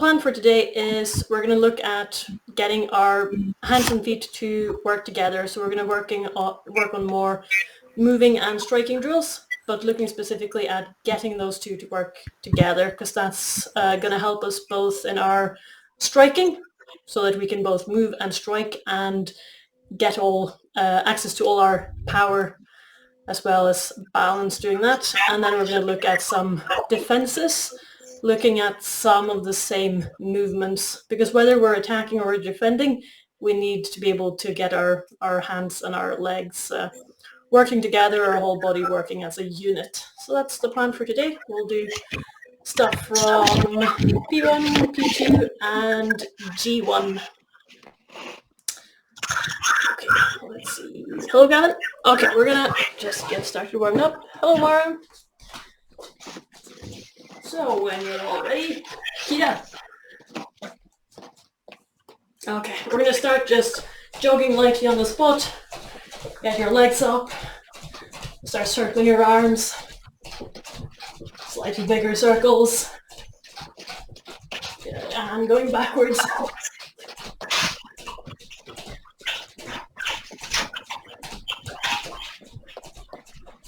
plan for today is we're going to look at getting our hands and feet to work together. So we're going to work on more moving and striking drills, but looking specifically at getting those two to work together, because that's going to help us both in our striking, so that we can both move and strike and get all access to all our power as well as balance doing that. And then we're going to look at some defenses, looking at some of the same movements, because whether we're attacking or defending, we need to be able to get our hands and our legs working together, our whole body working as a unit. So that's the plan for today. We'll do stuff from P1, P2 and G1. Okay, let's see. Hello, Gavin. Okay, we're gonna just get started warming up. Hello, Mara. So when you're all ready, Kita. Okay, we're gonna start just jogging lightly on the spot. Get your legs up. Start circling your arms. Slightly bigger circles. Good. And going backwards.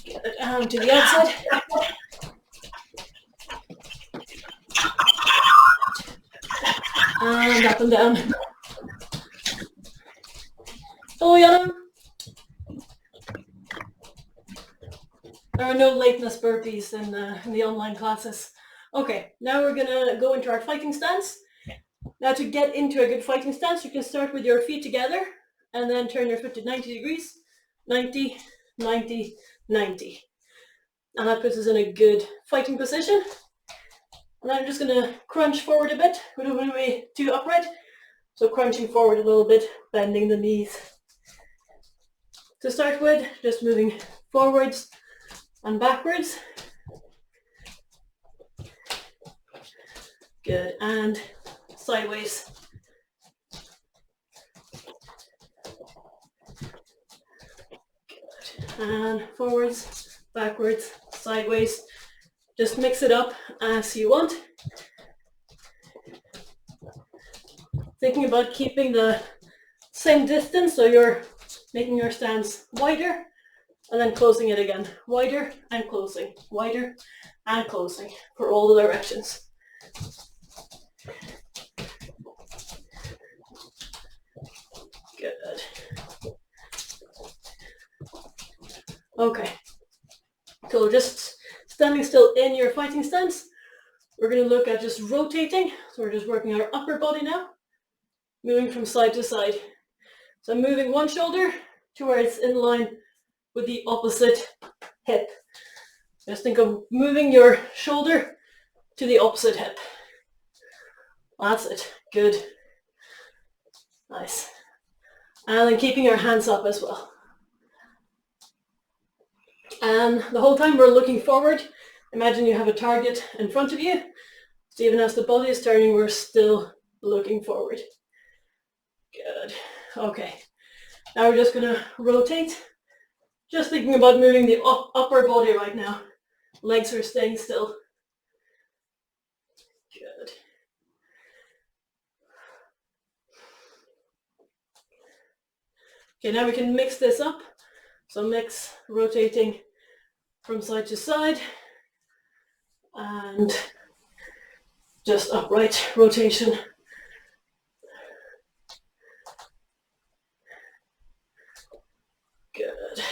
Good. And to the outside. And up and down. Hello, Yana. There are no lateness burpees in the online classes. Okay, now we're gonna go into our fighting stance. Now to get into a good fighting stance, you can start with your feet together and then turn your foot to 90 degrees. 90, 90, 90. And that puts us in a good fighting position. And I'm just gonna crunch forward a bit. We don't want to be too upright. So crunching forward a little bit, bending the knees. To start with, just moving forwards and backwards. Good, and sideways. Good, and forwards, backwards, sideways. Just mix it up as you want. Thinking about keeping the same distance, so you're making your stance wider and then closing it again. Wider and closing, wider and closing for all the directions. Good. Okay, so just standing still in your fighting stance, we're going to look at just rotating. So we're just working our upper body now, moving from side to side. So I'm moving one shoulder to where it's in line with the opposite hip. Just think of moving your shoulder to the opposite hip. That's it. Good. Nice. And then keeping your hands up as well. And the whole time we're looking forward. Imagine you have a target in front of you. So even as the body is turning, we're still looking forward. Good. Okay. Now we're just going to rotate. Just thinking about moving the upper body right now. Legs are staying still. Good. Okay, now we can mix this up. So mix rotating from side to side and just upright rotation. Good.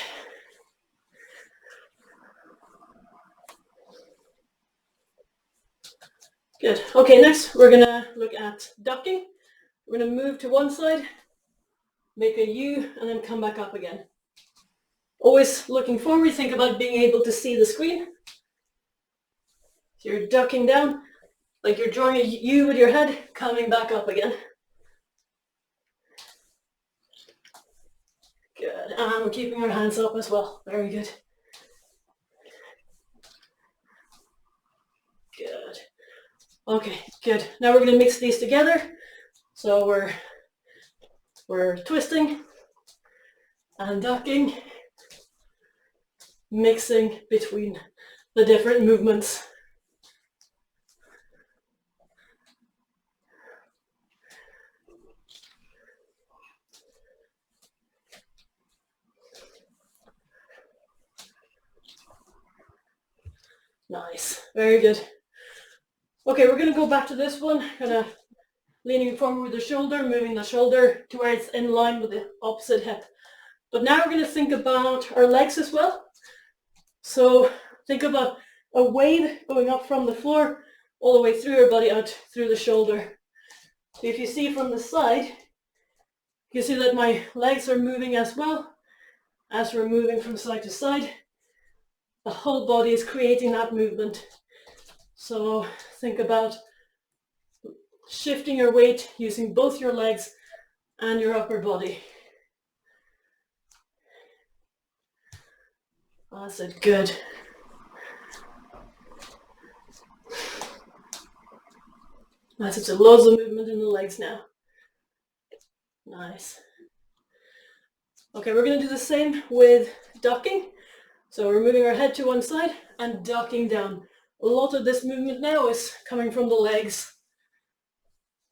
Good. Okay, next we're going to look at ducking. We're going to move to one side, make a U, and then come back up again. Always looking forward, think about being able to see the screen. So you're ducking down, like you're drawing a U with your head, coming back up again. Good, and we're keeping our hands up as well. Very good. Good. Okay, good. Now we're going to mix these together. So we're twisting and ducking, mixing between the different movements. Nice, very good. Okay, we're gonna go back to this one, kind of leaning forward with the shoulder, moving the shoulder to where it's in line with the opposite hip. But now we're gonna think about our legs as well. So think of a wave going up from the floor all the way through your body out through the shoulder. So if you see from the side, you see that my legs are moving as well as we're moving from side to side. The whole body is creating that movement. So think about shifting your weight using both your legs and your upper body. That's it, good. That's it, so loads of movement in the legs now. Nice. Okay, we're going to do the same with ducking. So we're moving our head to one side and ducking down. A lot of this movement now is coming from the legs.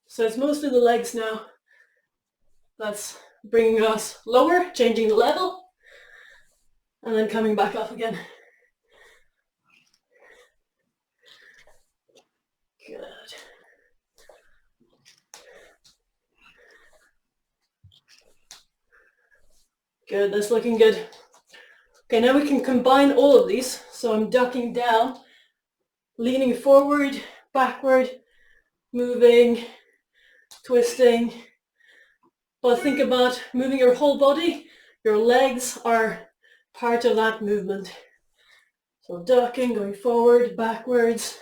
So it's mostly the legs now that's bringing us lower, changing the level, and then coming back up again. Good. Good, that's looking good. Okay, now we can combine all of these. So I'm ducking down, leaning forward, backward, moving, twisting. But think about moving your whole body. Your legs are part of that movement. So ducking, going forward, backwards.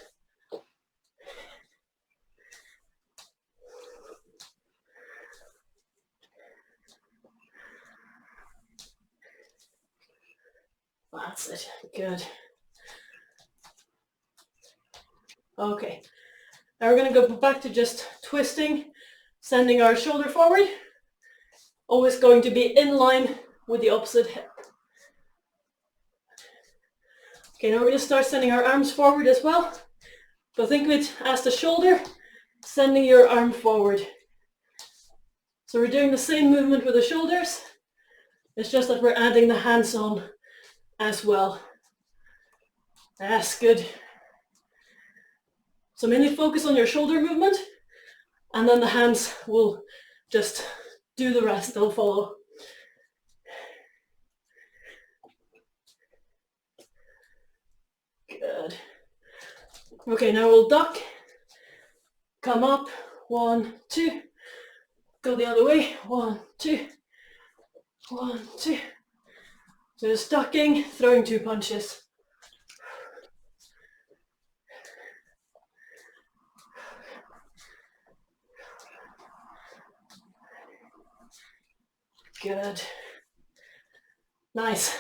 That's it, good. Okay, now we're going to go back to just twisting, sending our shoulder forward, always going to be in line with the opposite hip. Okay, now we're going to start sending our arms forward as well, but think of it as the shoulder, sending your arm forward. So we're doing the same movement with the shoulders, it's just that we're adding the hands on as well. That's good. So mainly focus on your shoulder movement, and then the hands will just do the rest, they'll follow. Good. Okay, now we'll duck, come up, 1, 2, go the other way, 1, 2, 1, 2. So just ducking, throwing 2 punches. Good. Nice.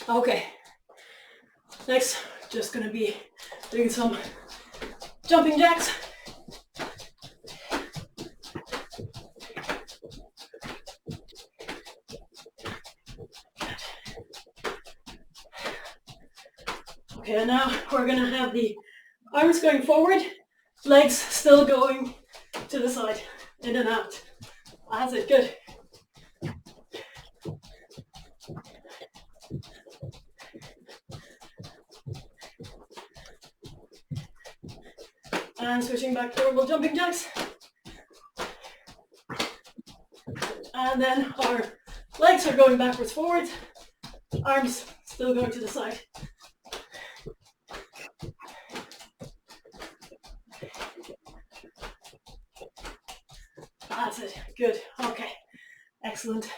Okay. Next, just gonna be doing some jumping jacks. Okay, and now we're gonna have the arms going forward, legs still going to the side, in and out. That's it, good. And switching back to normal jumping jacks. And then our legs are going backwards, forwards, arms still going to the side. That's it, good, okay, excellent.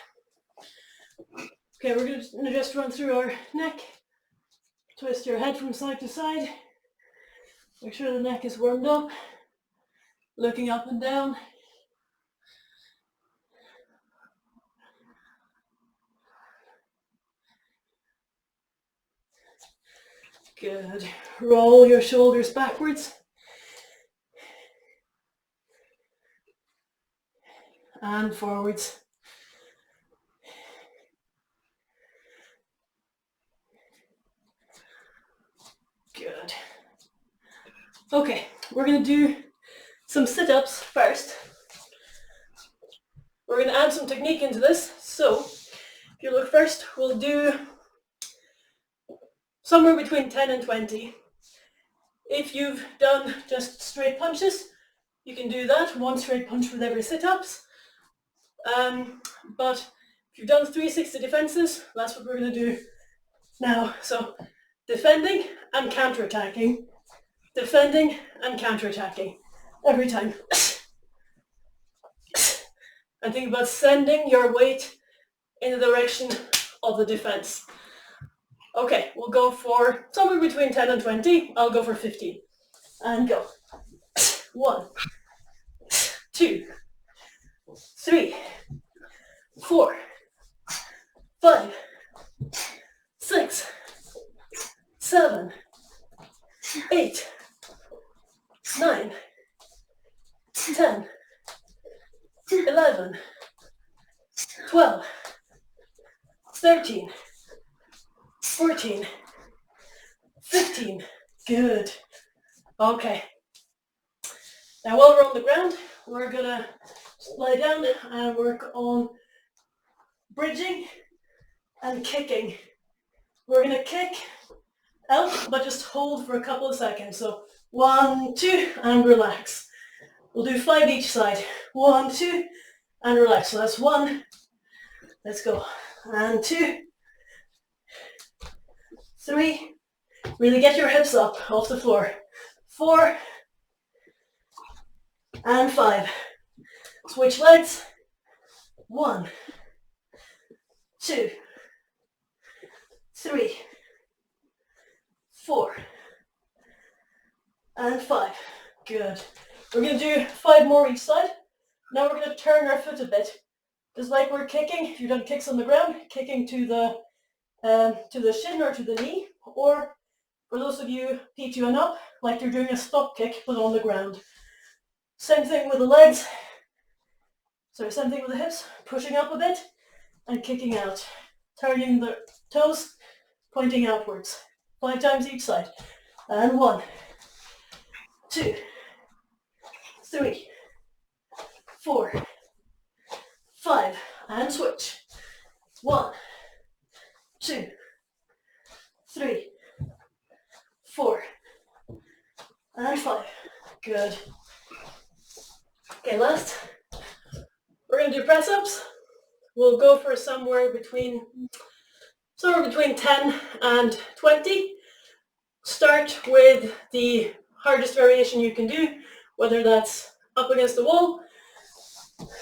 Okay, we're going to just run through our neck, twist your head from side to side, make sure the neck is warmed up, looking up and down. Good, roll your shoulders backwards. And forwards. Good. Okay, we're going to do some sit-ups first. We're going to add some technique into this. So, if you look first, we'll do somewhere between 10 and 20. If you've done just straight punches, you can do that, one straight punch with every sit-ups. But if you've done 360 defenses, that's what we're going to do now. So defending and counter-attacking, defending and counter-attacking every time. And think about sending your weight in the direction of the defense. Okay, we'll go for somewhere between 10 and 20. I'll go for 15. And go. 1, 2, 3, 4, 5, 6, 7, 8, 9, 10, 11, 12, 13, 14, 15. Good. Okay. Now while we're on the ground, we're gonna lie down and work on bridging and kicking. We're gonna kick out, but just hold for a couple of seconds. So 1, 2, and relax. We'll do 5 each side. 1, 2, and relax. So that's 1. Let's go. And 2, 3. Really get your hips up off the floor. 4, and 5. Switch legs. 1, 2, 3, 4, and 5. Good. We're going to do 5 more each side. Now we're going to turn our foot a bit. Just like we're kicking, if you've done kicks on the ground, kicking to the shin or to the knee, or for those of you P2 and up, like you're doing a stop kick but on the ground. Same thing with the legs. Sorry, same thing with the hips. Pushing up a bit and kicking out. Turning the toes, pointing outwards. 5 times each side. And 1, 2, 3, 4, 5, and switch. 1, 2, 3, 4, and 5. Good. Okay, last. We're going to do press-ups. We'll go for somewhere between 10 and 20. Start with the hardest variation you can do, whether that's up against the wall,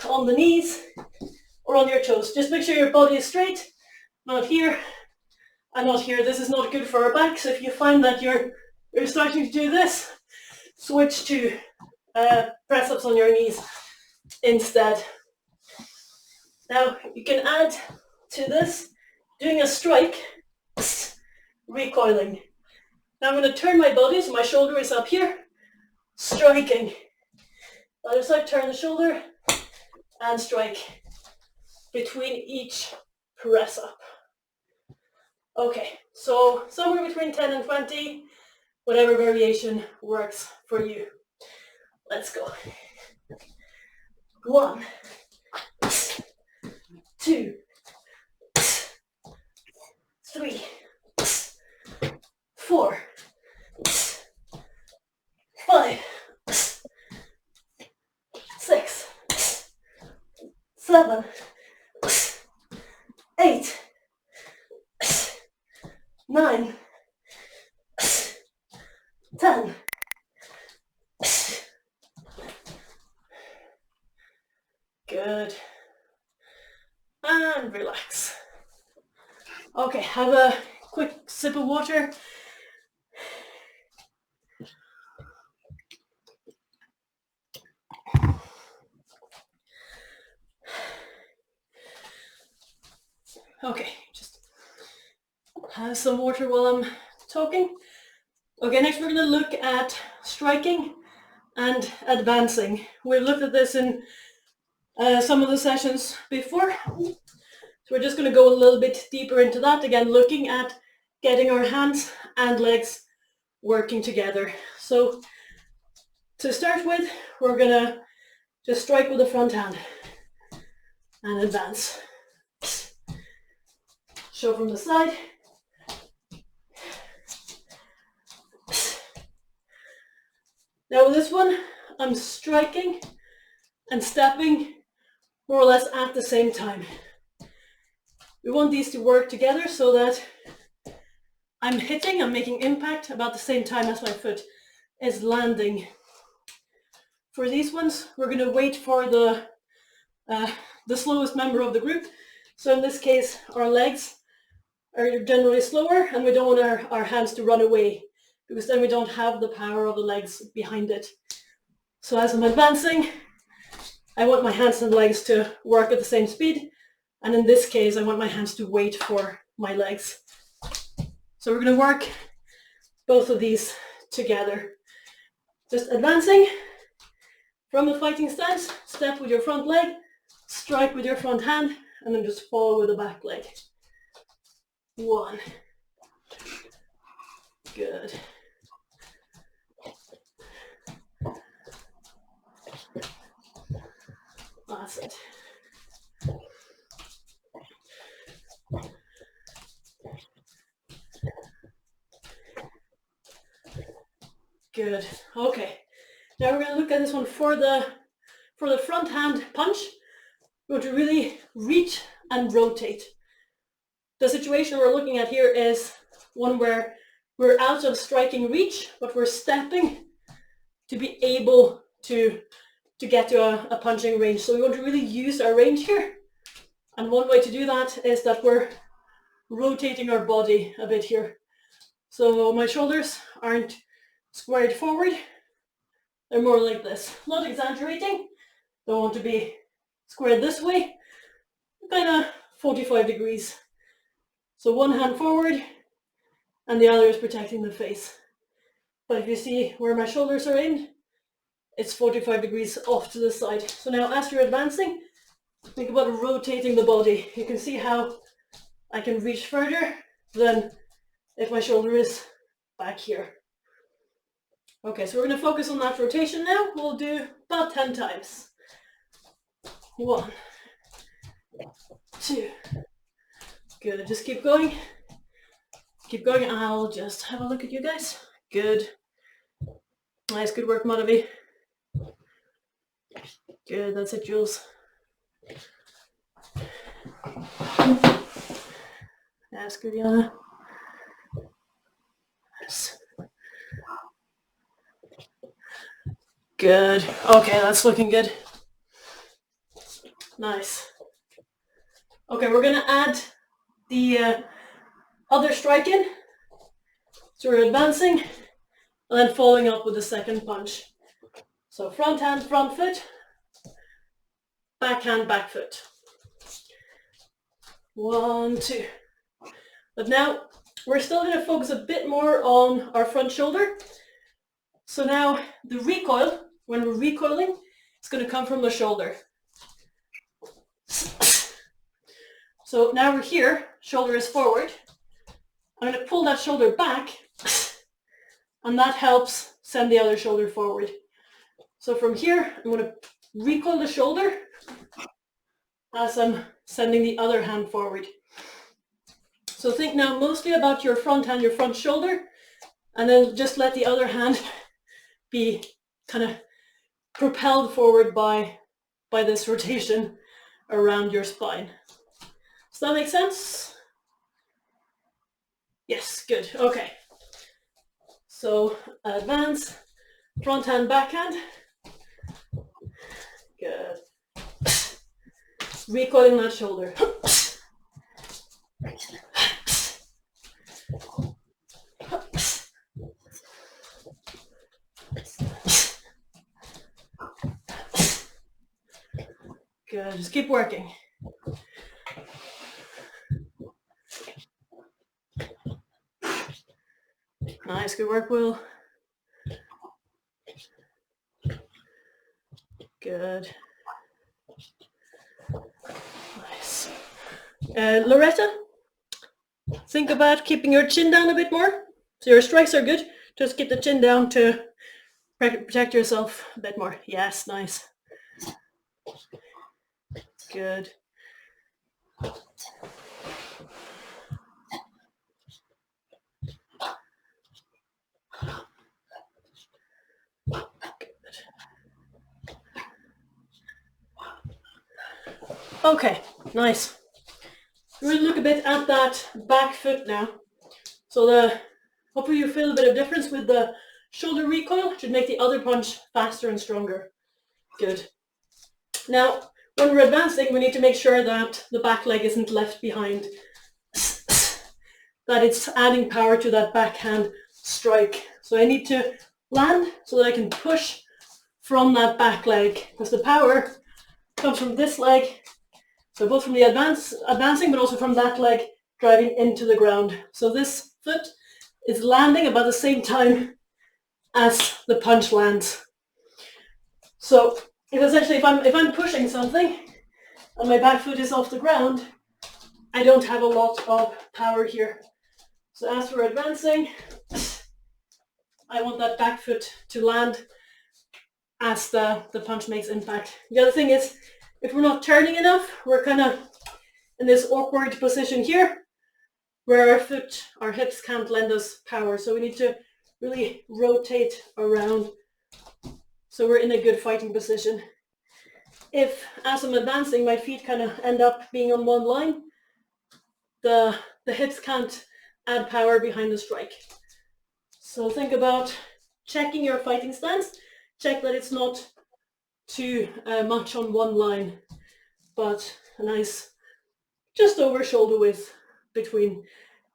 on the knees, or on your toes. Just make sure your body is straight, not here and not here. This is not good for our back, so if you find that you're starting to do this, switch to press-ups on your knees instead. Now you can add to this doing a strike, recoiling. Now I'm going to turn my body so my shoulder is up here, striking. Other side, turn the shoulder and strike between each press up. Okay, so somewhere between 10 and 20, whatever variation works for you. Let's go. 1, 2, 3, 4, 5, 6, 7, 8, 9, 10. Good. And relax. Okay, have a quick sip of water. Okay, just have some water while I'm talking. Okay, next we're going to look at striking and advancing. We've looked at this in some of the sessions before. So we're just going to go a little bit deeper into that. Again, looking at getting our hands and legs working together. So to start with, we're going to just strike with the front hand and advance. Show from the side. Now with this one, I'm striking and stepping more or less at the same time. We want these to work together so that I'm making impact about the same time as my foot is landing. For these ones, we're going to wait for the slowest member of the group. So in this case, our legs are generally slower, and we don't want our hands to run away, because then we don't have the power of the legs behind it. So as I'm advancing, I want my hands and legs to work at the same speed. And in this case, I want my hands to wait for my legs. So we're going to work both of these together. Just advancing from the fighting stance, step with your front leg, strike with your front hand, and then just follow with the back leg. 1. Good. That's it. Good. Okay. Now we're going to look at this one for the front hand punch. We're going to really reach and rotate. The situation we're looking at here is one where we're out of striking reach, but we're stepping to be able to get to a punching range. So we want to really use our range here. And one way to do that is that we're rotating our body a bit here. So my shoulders aren't squared forward. They're more like this. Not exaggerating. Don't want to be squared this way. Kind of 45 degrees. So one hand forward and the other is protecting the face. But if you see where my shoulders are aimed, it's 45 degrees off to the side. So now as you're advancing, think about rotating the body. You can see how I can reach further than if my shoulder is back here. Okay, so we're going to focus on that rotation now. We'll do about 10 times. 1, 2. Good, just keep going. Keep going. I'll just have a look at you guys. Good. Nice, good work, Madhavi. Good, that's it, Jules. Yes, good, Yana. Yes. Good. Okay, that's looking good. Nice. Okay, we're gonna add the other strike in. So we're advancing and then following up with the second punch. So front hand, front foot, back hand, back foot. 1, 2. But now we're still going to focus a bit more on our front shoulder. So now the recoil, when we're recoiling, it's going to come from the shoulder. So now we're here, shoulder is forward. I'm going to pull that shoulder back, and that helps send the other shoulder forward. So from here, I'm going to recoil the shoulder as I'm sending the other hand forward. So think now mostly about your front hand, your front shoulder, and then just let the other hand be kind of propelled forward by this rotation around your spine. Does that make sense? Yes, good. Okay. So advance, front hand, back hand. Good. Recoiling that shoulder. Good, just keep working. Nice, good work, Will. Good. Nice. Loretta, think about keeping your chin down a bit more. So your strikes are good. Just keep the chin down to protect yourself a bit more. Yes, nice. Good. Okay, nice. We're going to look a bit at that back foot now. So hopefully you feel a bit of difference with the shoulder recoil. It should make the other punch faster and stronger. Good. Now, when we're advancing, we need to make sure that the back leg isn't left behind, that it's adding power to that backhand strike. So I need to land so that I can push from that back leg, because the power comes from this leg, so both from the advancing, but also from that leg driving into the ground. So this foot is landing about the same time as the punch lands. So if I'm pushing something and my back foot is off the ground, I don't have a lot of power here. So as we're advancing, I want that back foot to land as the punch makes impact. The other thing is, if we're not turning enough, we're kind of in this awkward position here where our hips can't lend us power. So we need to really rotate around so we're in a good fighting position. If, as I'm advancing, my feet kind of end up being on one line, the hips can't add power behind the strike. So think about checking your fighting stance. Check that it's not too much on one line, but a nice just over shoulder width between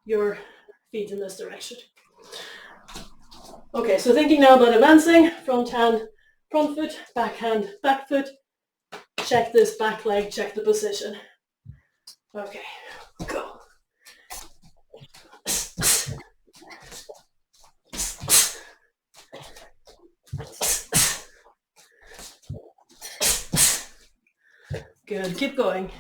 your feet in this direction. Okay, so thinking now about advancing, front hand, front foot, back hand, back foot. Check this back leg, check the position. Okay, go. Good, keep going.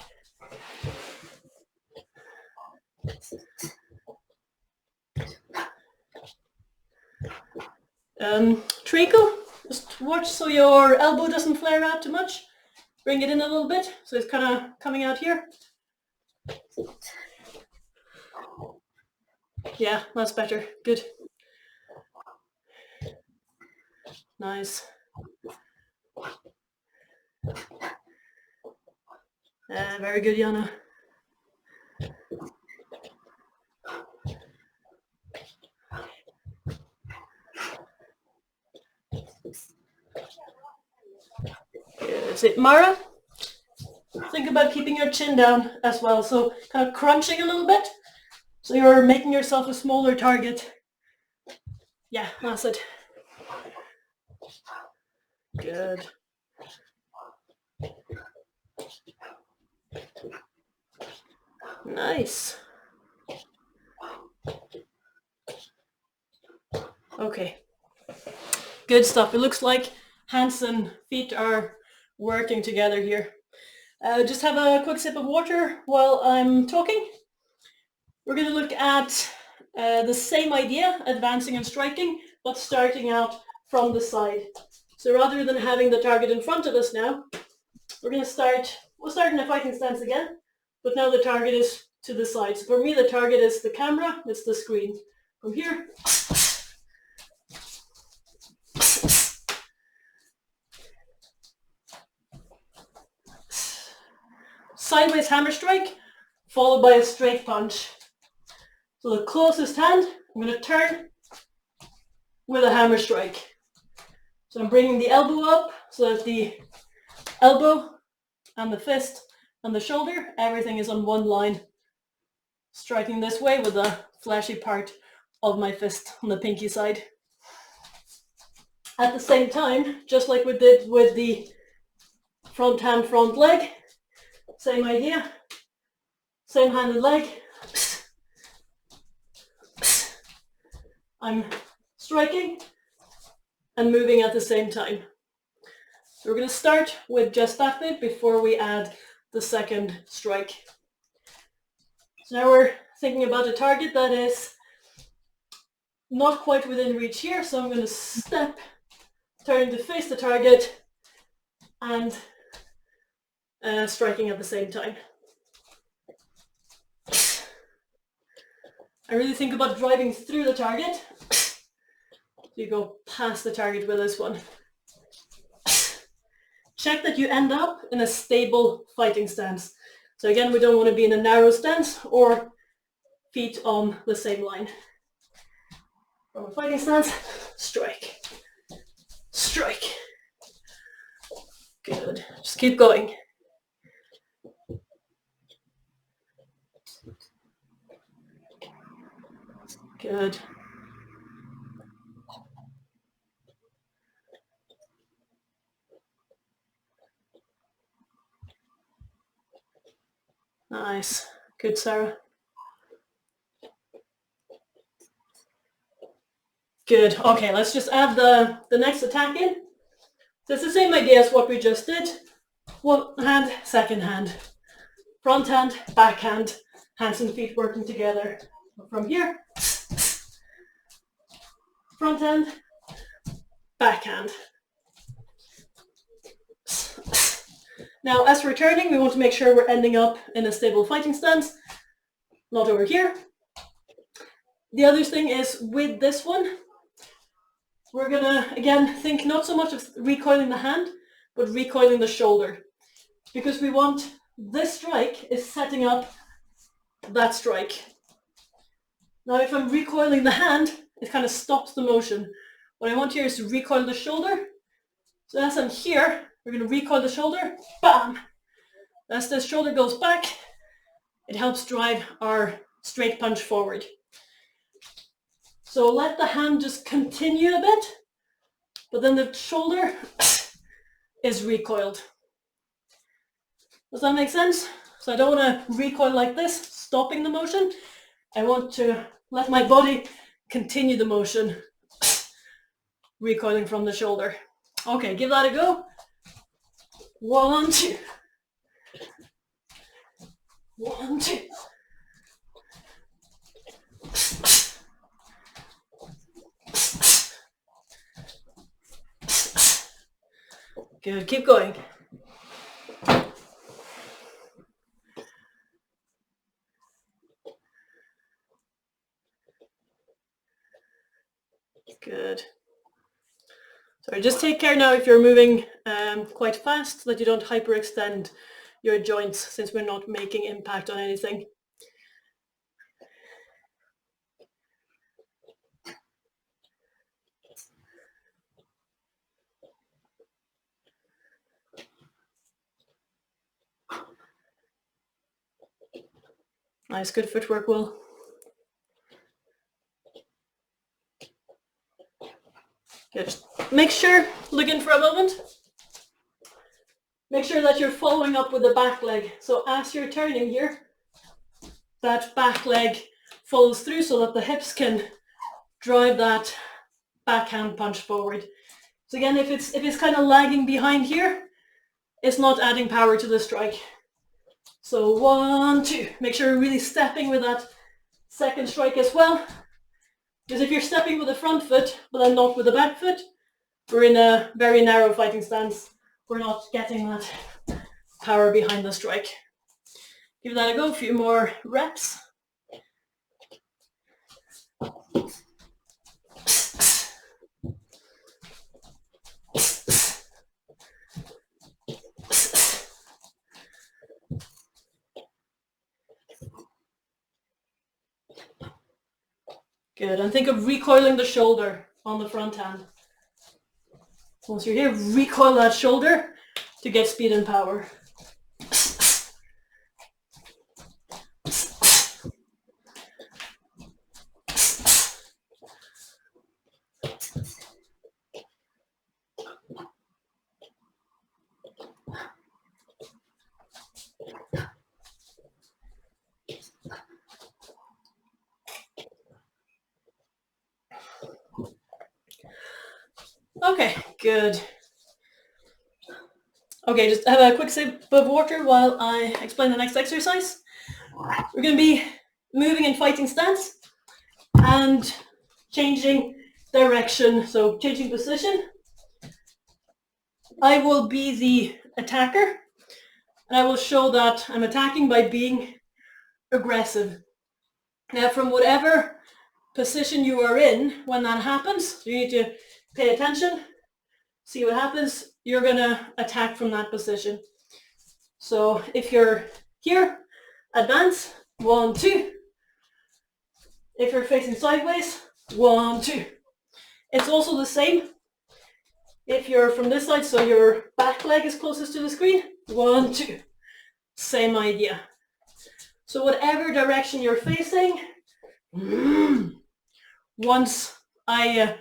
Treacle, just watch so your elbow doesn't flare out too much. Bring it in a little bit, so it's kind of coming out here. Yeah, that's better. Good. Nice. Very good, Jana. Is it Mara? Think about keeping your chin down as well, so kind of crunching a little bit, so you're making yourself a smaller target. Yeah, that's it. Good. Nice. Okay. Good stuff. It looks like hands and feet are working together here. Just have a quick sip of water while I'm talking. We're going to look at the same idea, advancing and striking, but starting out from the side. So rather than having the target in front of us now, we'll start in a fighting stance again, but now the target is to the side. So for me, the target is the camera, it's the screen. From here, sideways hammer strike, followed by a straight punch. So the closest hand, I'm going to turn with a hammer strike. So I'm bringing the elbow up so that the elbow and the fist and the shoulder, everything is on one line. Striking this way with the fleshy part of my fist on the pinky side. At the same time, just like we did with the front hand, front leg, same idea, same hand and leg. I'm striking and moving at the same time. So we're going to start with just that bit before we add the second strike. So now we're thinking about a target that is not quite within reach here, so I'm going to step, turning to face the target and striking at the same time. I really think about driving through the target. So you go past the target with this one. check that you end up in a stable fighting stance. So again, we don't want to be in a narrow stance or feet on the same line. From a fighting stance, strike, strike. Good, just keep going. Good. Nice. Good, Sarah. Good. Okay, let's just add the next attack in. So it's the same idea as what we just did. One hand, second hand. Front hand, back hand. Hands and feet working together. From here. Front hand, back hand. Now, as we're turning, we want to make sure we're ending up in a stable fighting stance, not over here. The other thing is with this one, we're gonna, again, think not so much of recoiling the hand, but recoiling the shoulder. Because we want this strike is setting up that strike. Now, if I'm recoiling the hand, it kind of stops the motion. What I want here is to recoil the shoulder. So as I'm here, we're going to recoil the shoulder, bam! As the shoulder goes back, it helps drive our straight punch forward. So let the hand just continue a bit, but then the shoulder is recoiled. Does that make sense? So I don't want to recoil like this, stopping the motion. I want to let my body continue the motion, recoiling from the shoulder. Okay, give that a go. 1, 2. 1, 2. Good, keep going. Good. So just take care now if you're moving quite fast that you don't hyperextend your joints, since we're not making impact on anything. Nice, good footwork, Will. Good. Just make sure, look in for a moment. Make sure that you're following up with the back leg. So as you're turning here, that back leg follows through so that the hips can drive that backhand punch forward. So again, if it's kind of lagging behind here, it's not adding power to the strike. So 1, 2. Make sure you're really stepping with that second strike as well. Because if you're stepping with the front foot, but then not with the back foot, we're in a very narrow fighting stance. We're not getting that power behind the strike. Give that a go, a few more reps. Good, and think of recoiling the shoulder on the front hand. Once you're here, recoil that shoulder to get speed and power. Okay, good. Okay, just have a quick sip of water while I explain the next exercise. We're going to be moving in fighting stance and changing direction, so changing position. I will be the attacker, and I will show that I'm attacking by being aggressive. Now, from whatever position you are in when that happens, you need to pay attention, see what happens. you're gonna attack from that position. So if you're here, advance, 1, 2. If you're facing sideways, 1, 2. It's also the same if you're from this side, so your back leg is closest to the screen, 1, 2. Same idea. So whatever direction you're facing, once I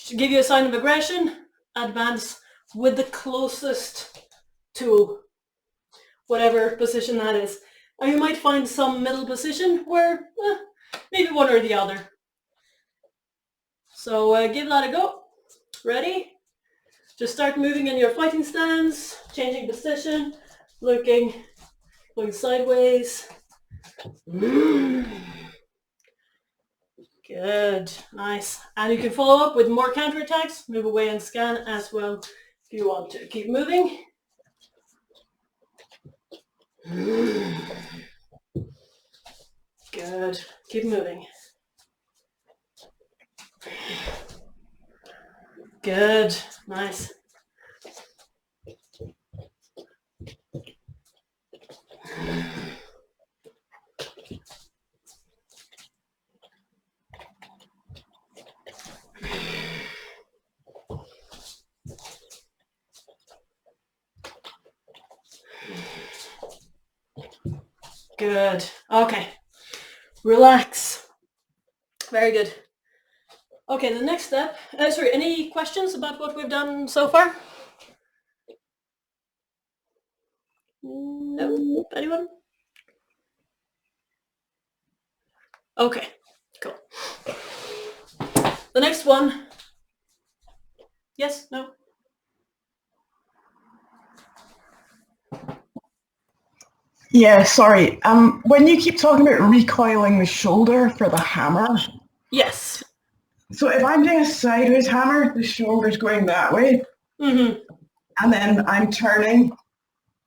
give you a sign of aggression, advance with the closest tool, whatever position that is. Or you might find some middle position where maybe one or the other. So give that a go. Ready? Just start moving in your fighting stance, changing position, looking sideways. Good, nice. And you can follow up with more counterattacks, move away and scan as well if you want to. Keep moving. Good, keep moving. Good, nice. Good, okay. Relax. Very good. Okay, the next step, sorry, any questions about what we've done so far? No? Anyone? Okay, cool. The next one. Yes? No? Yeah, sorry. When you keep talking about recoiling the shoulder for the hammer. Yes. So if I'm doing a sideways hammer, the shoulder's going that way. Mm-hmm. And then I'm turning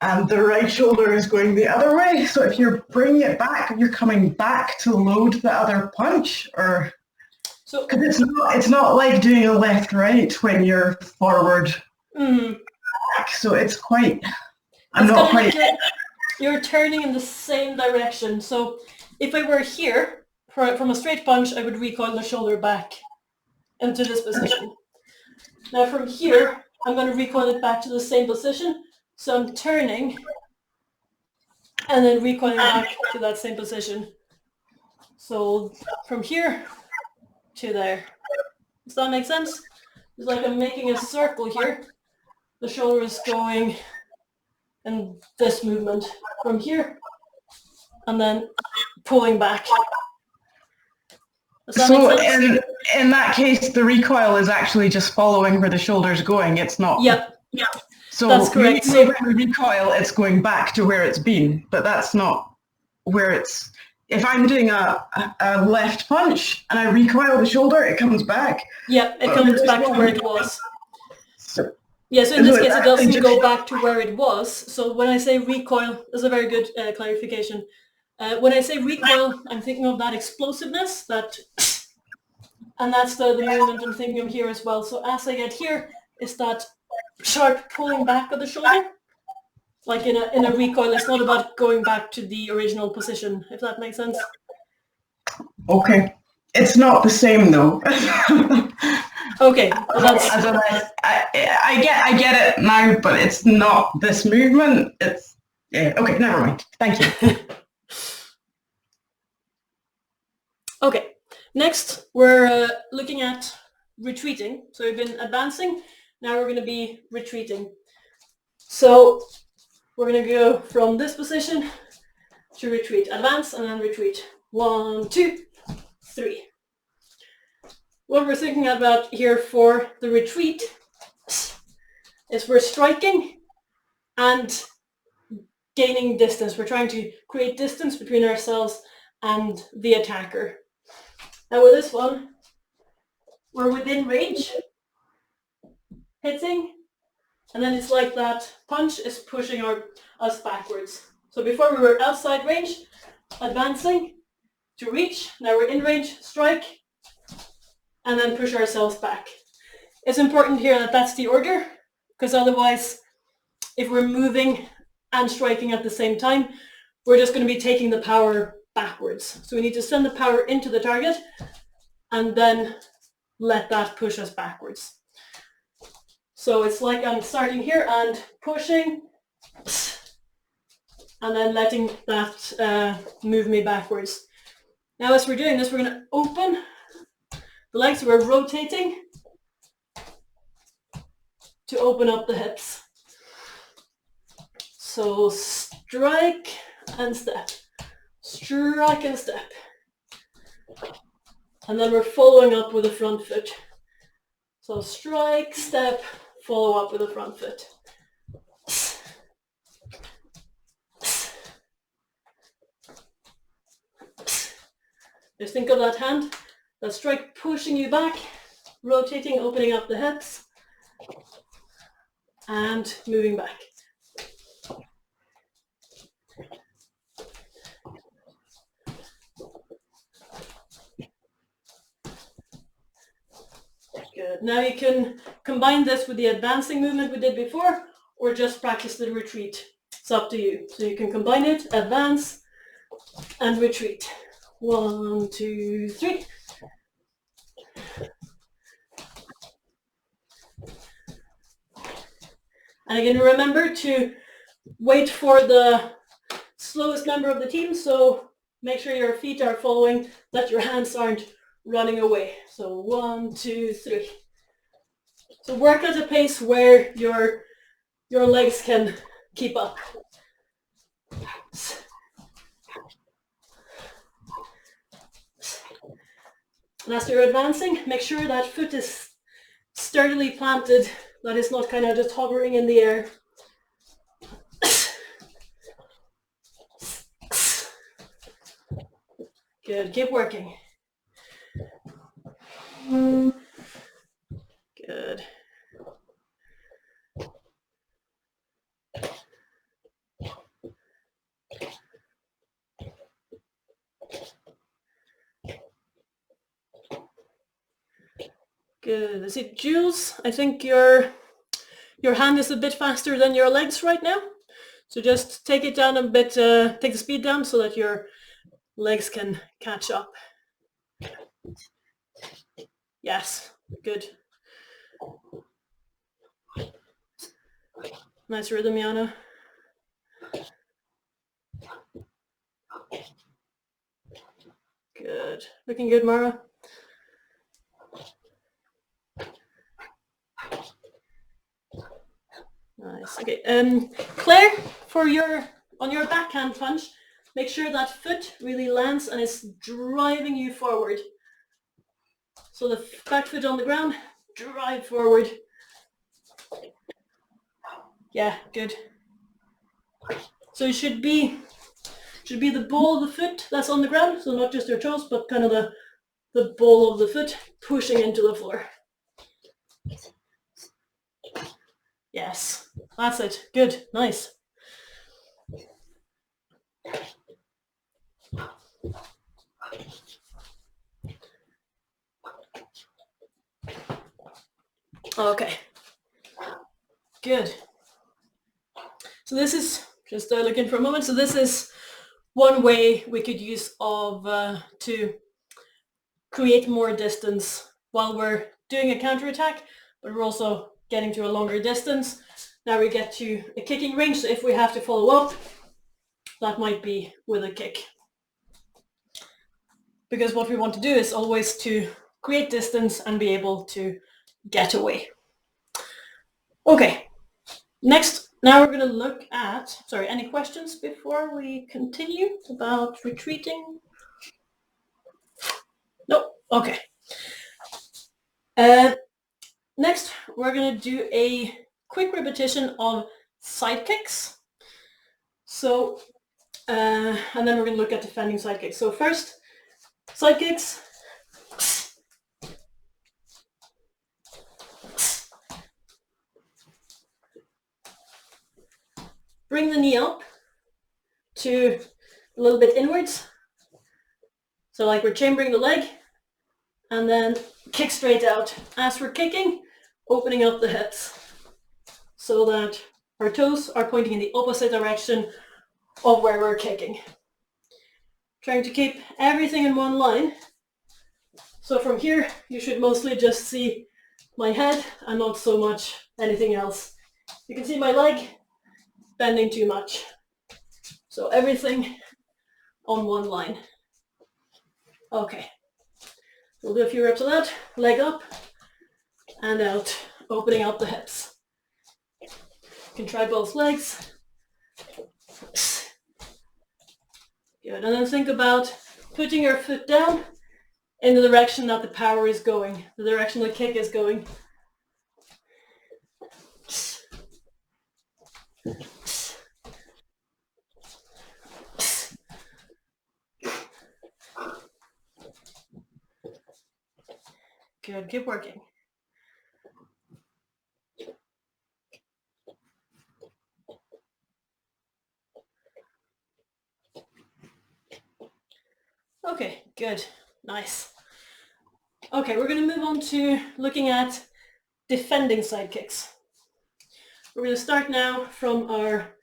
and the right shoulder is going the other way. So if you're bringing it back, you're coming back to load the other punch, or so because it's not like doing a left-right when you're forward. Back. So it's quite. I'm not quite. You're turning in the same direction. So if I were here from a straight punch, I would recoil the shoulder back into this position. Now from here, I'm going to recoil it back to the same position. So I'm turning and then recoiling back to that same position. So from here to there. Does that make sense? It's like I'm making a circle here. The shoulder is going in this movement from here and then pulling back. So in that case, the recoil is actually just following where the shoulder's going. It's not. Yep. So that's correct. So when we recoil, it's going back to where it's been, but that's not where it's. If I'm doing a left punch and I recoil the shoulder, it comes back. Yep, it comes back to where it was. So in this case, it doesn't go back to where it was. So when I say recoil, that's a very good clarification. When I say recoil, I'm thinking of that explosiveness, and that's the movement I'm thinking of here as well. So as I get here, it's that sharp pulling back of the shoulder. Like in a recoil, it's not about going back to the original position, if that makes sense. Okay. It's not the same though. Okay. Well, I get it now, but it's not this movement. It's okay, never mind. Thank you. Okay. Next, we're looking at retreating. So we've been advancing. Now we're going to be retreating. So we're going to go from this position to retreat. Advance and then retreat. 1, 2, 3. What we're thinking about here for the retreat is we're striking and gaining distance. We're trying to create distance between ourselves and the attacker. Now with this one, we're within range, hitting, and then it's like that punch is pushing us backwards. So before we were outside range, advancing to reach. Now we're in range, strike, and then push ourselves back. It's important here that that's the order. because otherwise, if we're moving and striking at the same time, we're just going to be taking the power backwards. So we need to send the power into the target and then let that push us backwards. So it's like I'm starting here and pushing and then letting that move me backwards. Now as we're doing this, we're going to open the legs, so we're rotating to open up the hips. So strike and step, strike and step. And then we're following up with the front foot. So strike, step, follow up with the front foot. Just think of that hand, that strike pushing you back, rotating, opening up the hips, and moving back. Good. Now you can combine this with the advancing movement we did before, or just practice the retreat. It's up to you. So you can combine it, advance, and retreat. 1, 2, 3. And again, remember to wait for the slowest member of the team. So make sure your feet are following, that your hands aren't running away. So 1, 2, 3. So work at a pace where your legs can keep up. And as you're advancing, make sure that foot is sturdily planted, that it's not kind of just hovering in the air. Good, keep working. Good. Good. Is it Jules? I think your hand is a bit faster than your legs right now. So just take it down a bit, take the speed down so that your legs can catch up. Yes, good. Nice rhythm, Yana. Good. Looking good, Mara. Nice. Okay. Claire, on your backhand punch, make sure that foot really lands and is driving you forward. So the back foot on the ground, drive forward. Yeah, good. So it should be the ball of the foot that's on the ground, so not just your toes, but kind of the ball of the foot pushing into the floor. Yes, that's it. Good, nice. Okay, good. So this is, just looking for a moment, so this is one way we could use of to create more distance while we're doing a counterattack, but we're also getting to a longer distance. Now we get to a kicking range, so if we have to follow up, that might be with a kick. Because what we want to do is always to create distance and be able to get away. Okay, next, now we're going to look at, sorry, any questions before we continue about retreating? No, okay. Next, we're going to do a quick repetition of side kicks. So, and then we're going to look at defending side kicks. So first, side kicks. Bring the knee up to a little bit inwards. So like we're chambering the leg, and then kick straight out. As we're kicking, opening up the hips. so that our toes are pointing in the opposite direction of where we're kicking. Trying to keep everything in one line. So from here, you should mostly just see my head and not so much anything else. You can see my leg bending too much. So everything on one line. Okay, we'll do a few reps of that. Leg up and out, opening up the hips. You can try both legs. Good, and then think about putting your foot down in the direction that the power is going, the direction the kick is going. Good, keep working. Okay, good, nice. Okay, we're going to move on to looking at defending side kicks. We're going to start now from our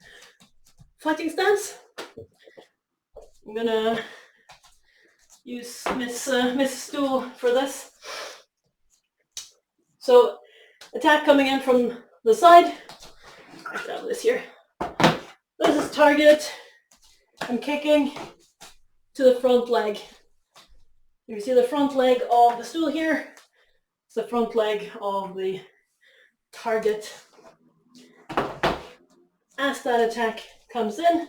fighting stance. I'm going to use Miss Stool for this. So, attack coming in from the side. I grab this here. This is target. I'm kicking to the front leg. You can see the front leg of the stool here. It's the front leg of the target. As that attack comes in,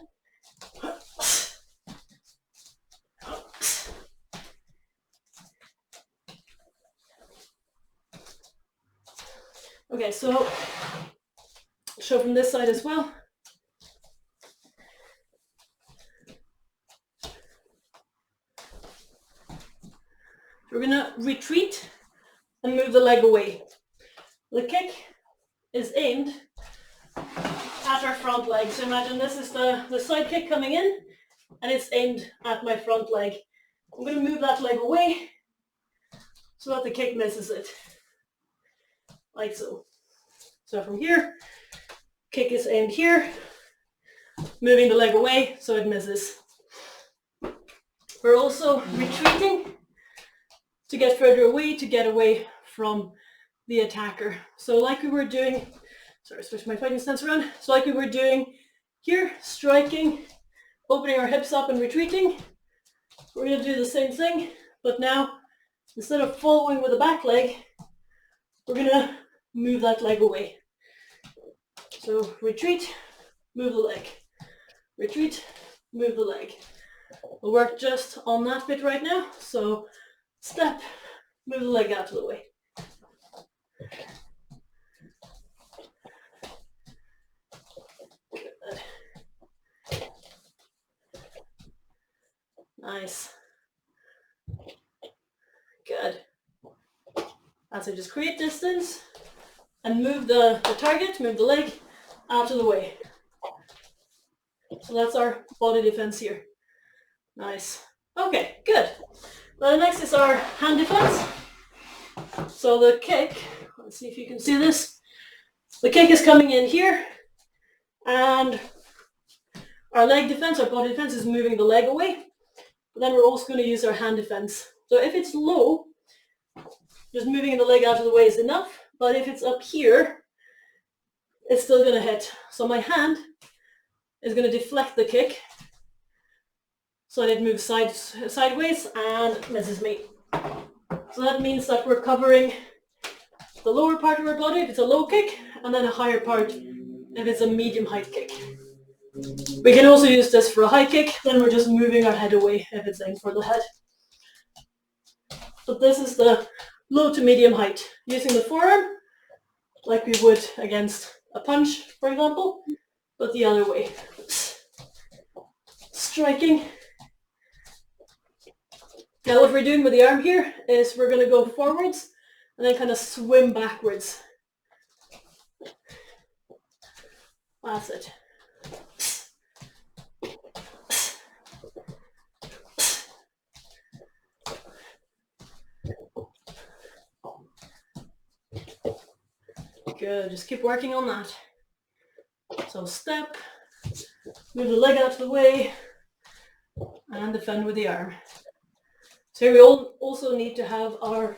okay, so show from this side as well. We're gonna retreat and move the leg away. The kick is aimed at our front leg. So imagine this is the side kick coming in and it's aimed at my front leg. I'm gonna move that leg away so that the kick misses it. Like so. So from here, kick is aimed here, moving the leg away so it misses. We're also retreating to get further away, to get away from the attacker. So like we were doing, sorry, switch my fighting stance around. So like we were doing here, striking, opening our hips up and retreating. We're going to do the same thing, but now instead of following with the back leg, we're going to move that leg away. So retreat, move the leg. Retreat, move the leg. We'll work just on that bit right now. So step, move the leg out of the way. Good. Nice. Good. As I just create distance and move the target, move the leg out of the way. So that's our body defense here. Nice. Okay, good. Now the next is our hand defense. So the kick, let's see if you can see this. The kick is coming in here and our leg defense, our body defense is moving the leg away. But then we're also going to use our hand defense. So if it's low, just moving the leg out of the way is enough. But if it's up here, it's still going to hit. So my hand is going to deflect the kick so that it moves sideways and misses me. So that means that we're covering the lower part of our body if it's a low kick, and then a higher part if it's a medium height kick. We can also use this for a high kick, then we're just moving our head away if it's aimed for the head. But this is the low to medium height, using the forearm like we would against a punch, for example, but the other way. Striking. Now what we're doing with the arm here is we're going to go forwards and then kind of swim backwards. That's it. Good, just keep working on that. So step, move the leg out of the way, and defend with the arm. So we all also need to have our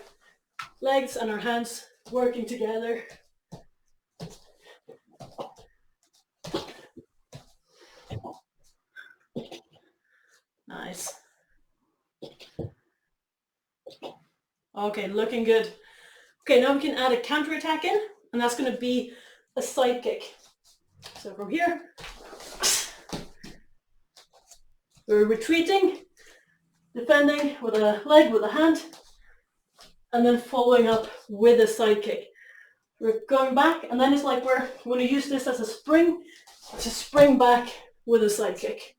legs and our hands working together. Nice. Okay, looking good. Okay, now we can add a counter attack in, and that's going to be a side kick. So from here, we're retreating, defending with a leg, with a hand, and then following up with a side kick. We're going back, and then it's like we're going to use this as a spring to spring back with a side kick.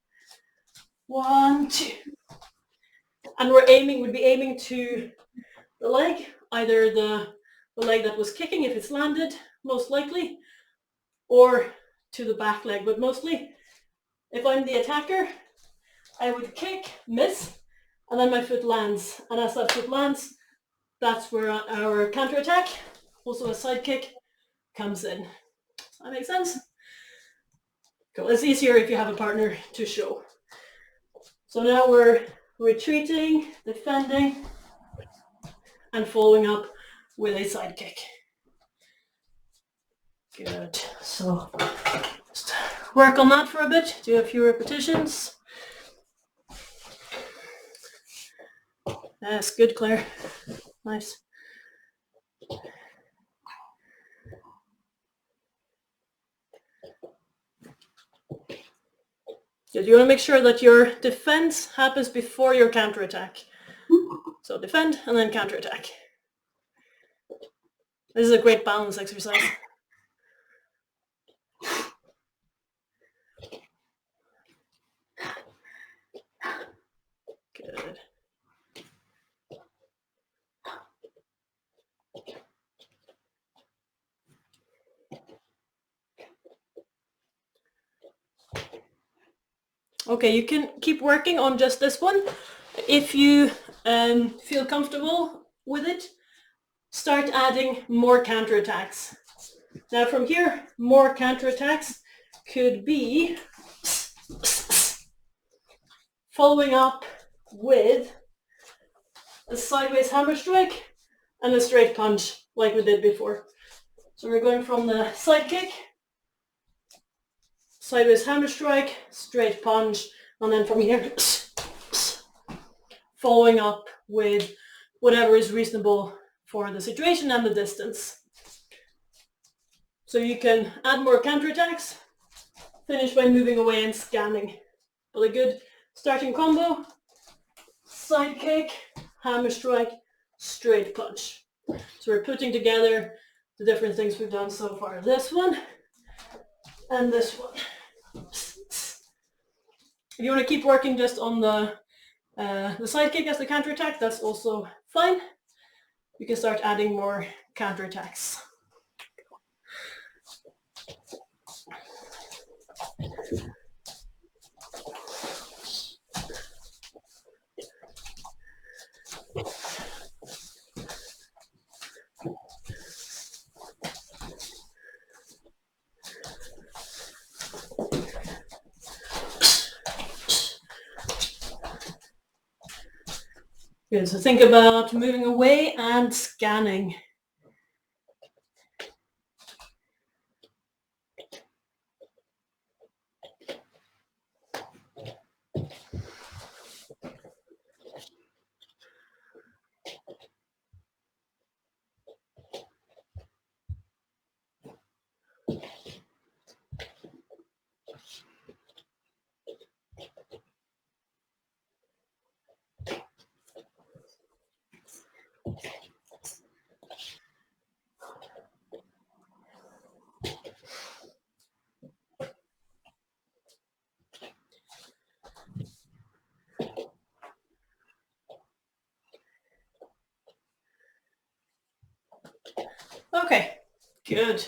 1, 2. And we'd be aiming to the leg, either the leg that was kicking if it's landed, most likely, or to the back leg. But mostly, if I'm the attacker, I would kick, miss, and then my foot lands. And as that foot lands, that's where our counterattack, also a side kick, comes in. Does that make sense? Cool. It's easier if you have a partner to show. So now we're retreating, defending, and following up with a side kick. Good. So just work on that for a bit. Do a few repetitions. Yes, good, Claire. Nice. Good. You want to make sure that your defense happens before your counterattack. So defend and then counterattack. This is a great balance exercise. Good. Okay, you can keep working on just this one. If you feel comfortable with it, start adding more counterattacks. Now from here, more counterattacks could be following up with a sideways hammer strike and a straight punch like we did before. So we're going from the side kick, sideways hammer strike, straight punch, and then from here, following up with whatever is reasonable for the situation and the distance. So you can add more counterattacks, finish by moving away and scanning. But a good starting combo, side kick, hammer strike, straight punch. So we're putting together the different things we've done so far. This one and this one. If you want to keep working just on the side kick as the counterattack, that's also fine. You can start adding more counterattacks. Good, so think about moving away and scanning. Okay, good.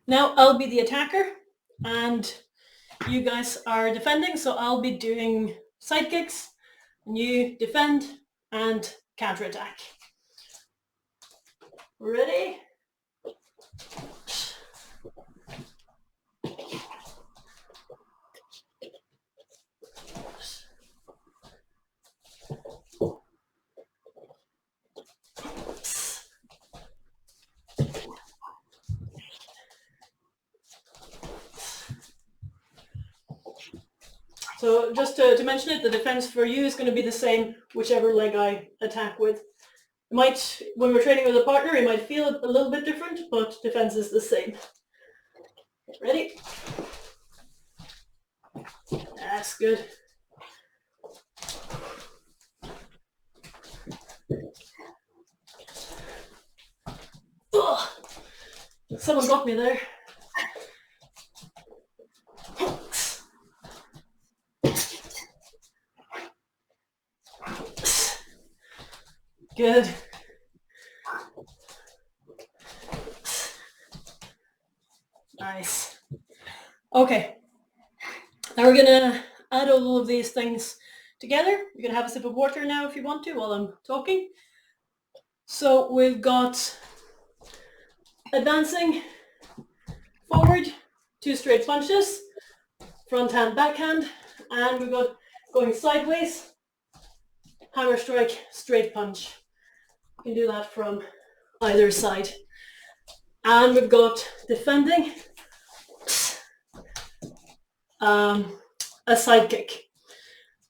Now I'll be the attacker and you guys are defending, so I'll be doing side kicks and you defend and counterattack. Ready? So just to mention it, the defense for you is going to be the same whichever leg I attack with. It might, when we're training with a partner, it might feel a little bit different, but defense is the same. Ready? That's good. Ugh. Someone got me there. Good. Nice. Okay. Now we're gonna add all of these things together. You can have a sip of water now if you want to while I'm talking. So we've got advancing forward, 2 straight punches, front hand, backhand, and we've got going sideways, hammer strike, straight punch. You can do that from either side. And we've got defending, a side kick.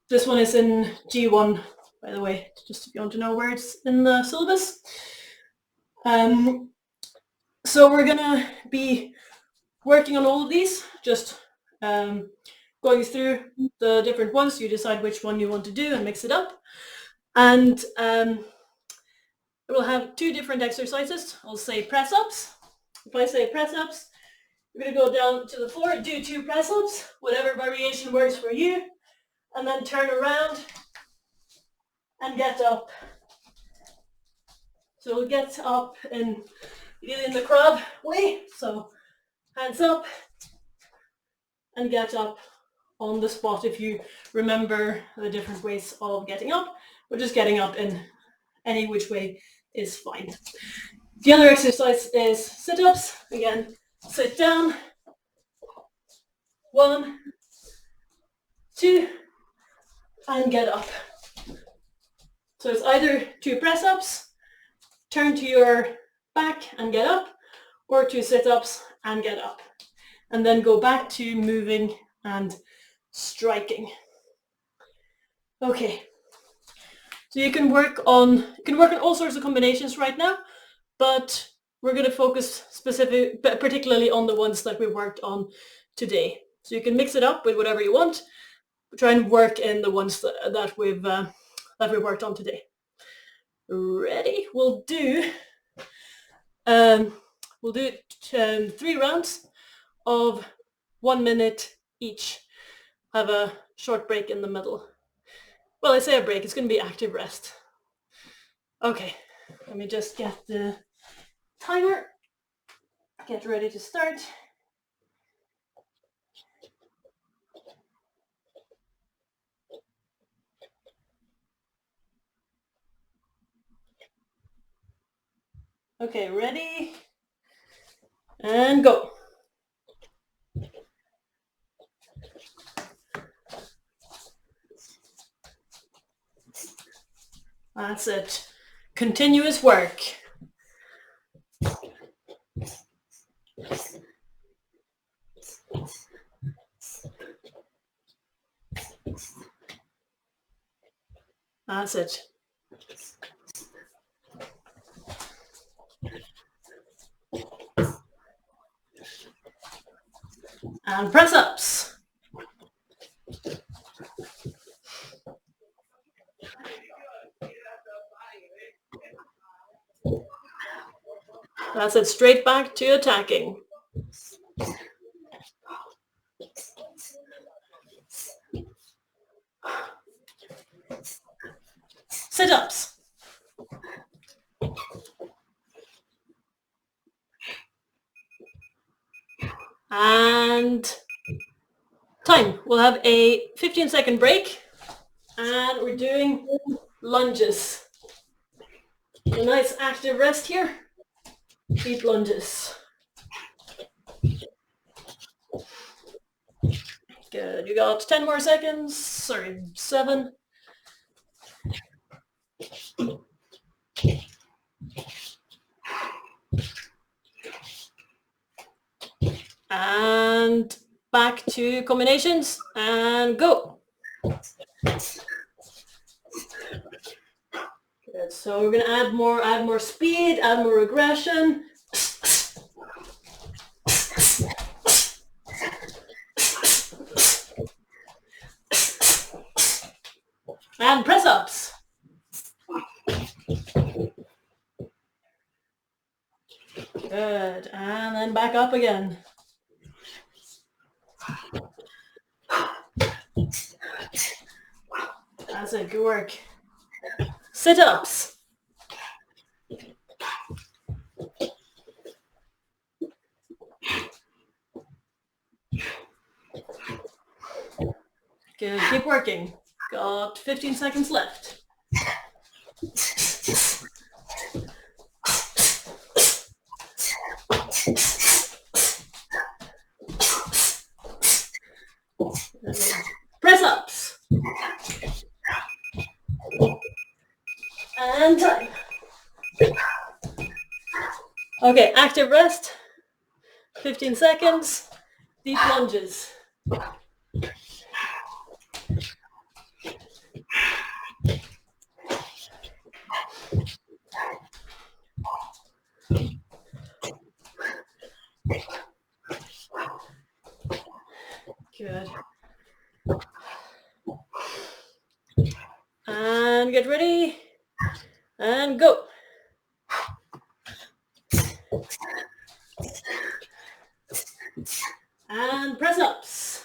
This one is in G1, by the way, just if you want to know where it's in the syllabus. So we're gonna be working on all of these, just going through the different ones. You decide which one you want to do and mix it up. And we'll have 2 different exercises. I'll say press-ups. If I say press-ups, you're going to go down to the floor, do 2 press-ups, whatever variation works for you, and then turn around and get up. So we'll get up in the crab way, so hands up and get up on the spot. If you remember the different ways of getting up, or just getting up in any which way is fine. The other exercise is sit-ups. Again, sit down, 1, 2, and get up. So it's either 2 press-ups, turn to your back and get up, or 2 sit-ups and get up. And then go back to moving and striking. Okay. So you can work on all sorts of combinations right now, but we're going to focus particularly on the ones that we worked on today. So you can mix it up with whatever you want. Try and work in the ones that we worked on today. Ready? We'll do 3 rounds of 1 minute each. Have a short break in the middle. Well, I say a break, it's going to be active rest. Okay, let me just get the timer. Get ready to start. Okay, ready? And go. That's it. Continuous work. That's it. And press ups. That's it, straight back to attacking. Sit-ups. And time. We'll have a 15-second break, and we're doing lunges. A nice active rest here. Deep lunges. Good. You got 10 more seconds. Sorry, 7. And back to combinations and go. Good. So we're going to add more speed, add more aggression. And press ups. Good. And then back up again. That's it. Good work. Sit-ups. Good. Keep working. Got 15 seconds left. Press ups. And time. Okay, active rest. 15 seconds. Deep lunges. Good. And get ready. And go. And press ups.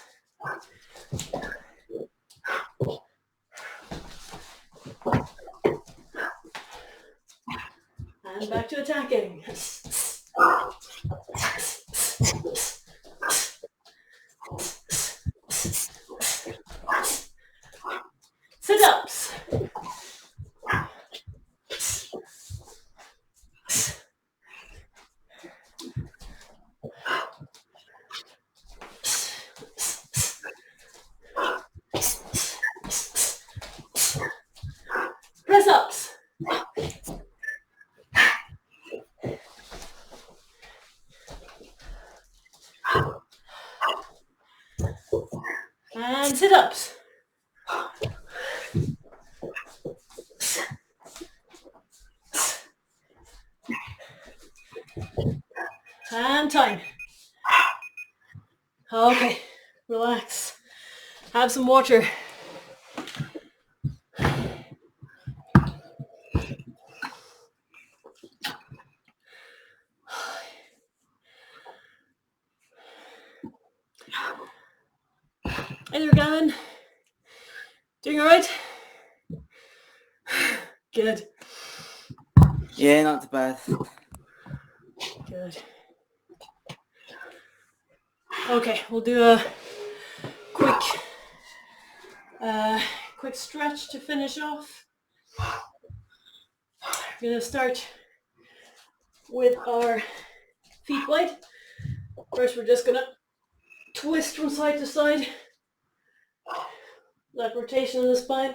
And back to attacking. Sit-ups. Press ups. And sit-ups. And time. Okay, relax. Have some water. Hey there, Gavin. Doing all right? Good. Yeah, not too bad. Good. Okay, we'll do a quick stretch to finish off. We're gonna start with our feet wide. First, we're just gonna twist from side to side. That rotation in the spine.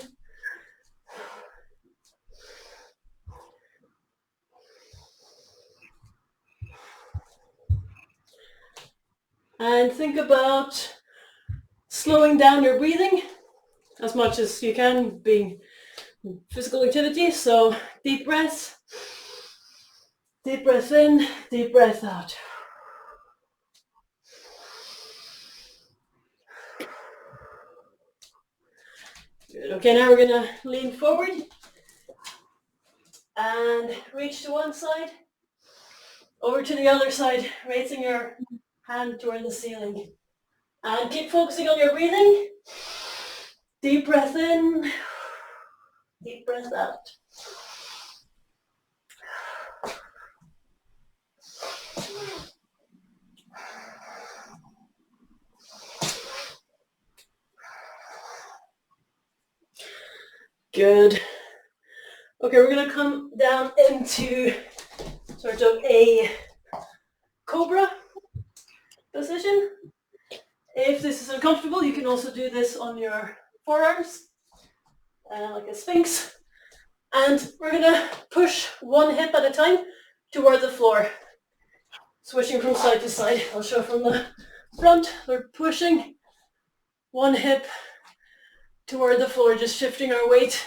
And think about slowing down your breathing as much as you can, being physical activity. So deep breaths, deep breath in, deep breath out. Good. Okay, now we're gonna lean forward and reach to one side, over to the other side, raising your hand toward the ceiling. And keep focusing on your breathing. Deep breath in, deep breath out. Good. Okay, we're gonna come down into sort of a cobra position. If this is uncomfortable, you can also do this on your forearms, like a sphinx. And we're gonna push one hip at a time toward the floor. Switching from side to side. I'll show from the front. We're pushing one hip toward the floor, just shifting our weight.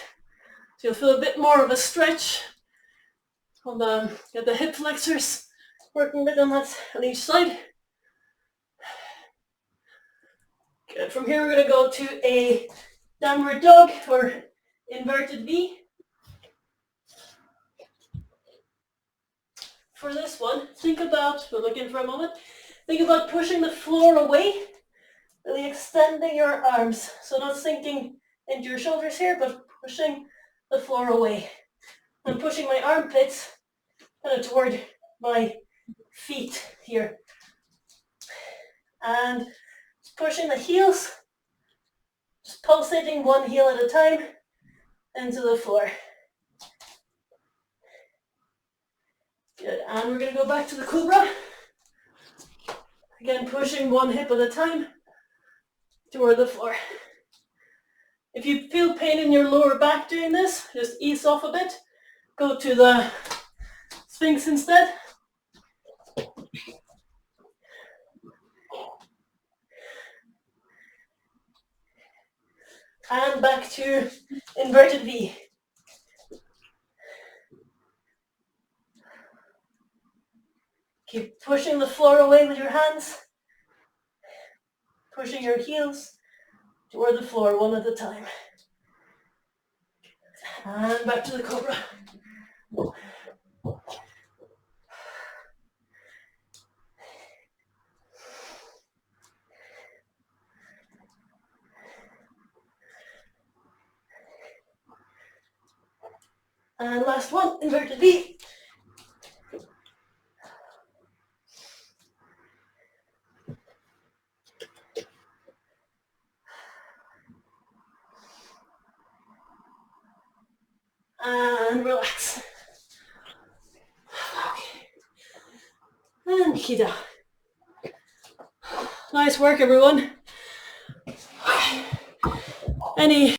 So you'll feel a bit more of a stretch on get the hip flexors working a bit on that on each side. Good. From here we're going to go to a downward dog or inverted V. For this one, think about, we'll look in for a moment, think about pushing the floor away, really extending your arms. So not sinking into your shoulders here, but pushing the floor away. I'm pushing my armpits kind of toward my feet here. And just pushing the heels, just pulsating one heel at a time into the floor. Good, and we're going to go back to the cobra. Again, pushing one hip at a time toward the floor. If you feel pain in your lower back doing this, just ease off a bit. Go to the Sphinx instead. And back to inverted V. Keep pushing the floor away with your hands. Pushing your heels toward the floor one at a time. And back to the cobra. And last one, inverted V. And relax. Okay. And Kita. Nice work, everyone. Any